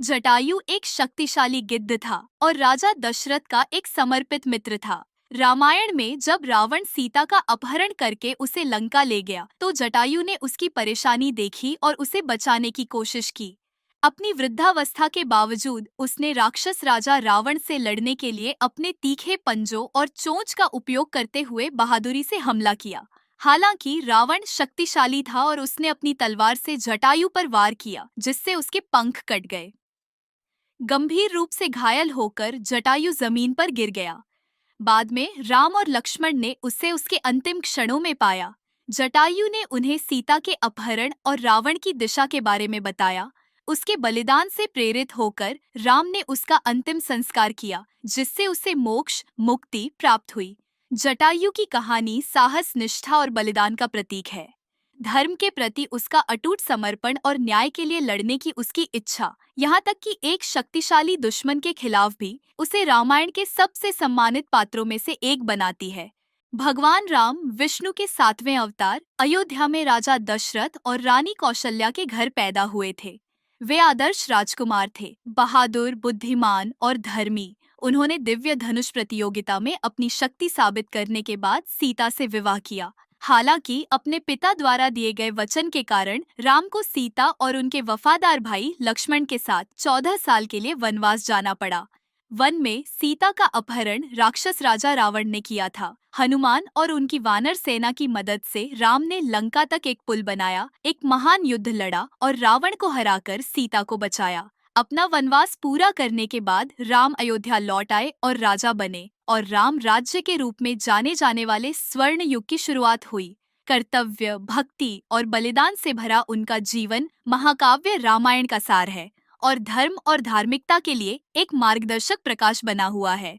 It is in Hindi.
जटायु एक शक्तिशाली गिद्ध था और राजा दशरथ का एक समर्पित मित्र था। रामायण में जब रावण सीता का अपहरण करके उसे लंका ले गया, तो जटायु ने उसकी परेशानी देखी और उसे बचाने की कोशिश की। अपनी वृद्धावस्था के बावजूद उसने राक्षस राजा रावण से लड़ने के लिए अपने तीखे पंजों और चोंच का उपयोग करते हुए बहादुरी से हमला किया। हालांकि रावण शक्तिशाली था और उसने अपनी तलवार से जटायु पर वार किया, जिससे उसके पंख कट गए। गंभीर रूप से घायल होकर जटायु जमीन पर गिर गया। बाद में राम और लक्ष्मण ने उसे उसके अंतिम क्षणों में पाया। जटायु ने उन्हें सीता के अपहरण और रावण की दिशा के बारे में बताया। उसके बलिदान से प्रेरित होकर राम ने उसका अंतिम संस्कार किया, जिससे उसे मोक्ष मुक्ति प्राप्त हुई। जटायु की कहानी साहस, निष्ठा और बलिदान का प्रतीक है। धर्म के प्रति उसका अटूट समर्पण और न्याय के लिए लड़ने की उसकी इच्छा, यहाँ तक कि एक शक्तिशाली दुश्मन के खिलाफ भी, उसे रामायण के सबसे सम्मानित पात्रों में से एक बनाती है। भगवान राम विष्णु के 7वें अवतार अयोध्या में राजा दशरथ और रानी कौशल्या के घर पैदा हुए थे। वे आदर्श राजकुमार थे, बहादुर, बुद्धिमान और धर्मी। उन्होंने दिव्य धनुष प्रतियोगिता में अपनी शक्ति साबित करने के बाद सीता से विवाह किया। हालांकि अपने पिता द्वारा दिए गए वचन के कारण राम को सीता और उनके वफादार भाई लक्ष्मण के साथ 14 साल के लिए वनवास जाना पड़ा। वन में सीता का अपहरण राक्षस राजा रावण ने किया था। हनुमान और उनकी वानर सेना की मदद से राम ने लंका तक एक पुल बनाया, एक महान युद्ध लड़ा और रावण को हराकर सीता को बचाया। अपना वनवास पूरा करने के बाद राम अयोध्या लौट आए और राजा बने, और राम राज्य के रूप में जाने जाने वाले स्वर्ण युग की शुरुआत हुई। कर्तव्य, भक्ति और बलिदान से भरा उनका जीवन महाकाव्य रामायण का सार है और धर्म और धार्मिकता के लिए एक मार्गदर्शक प्रकाश बना हुआ है।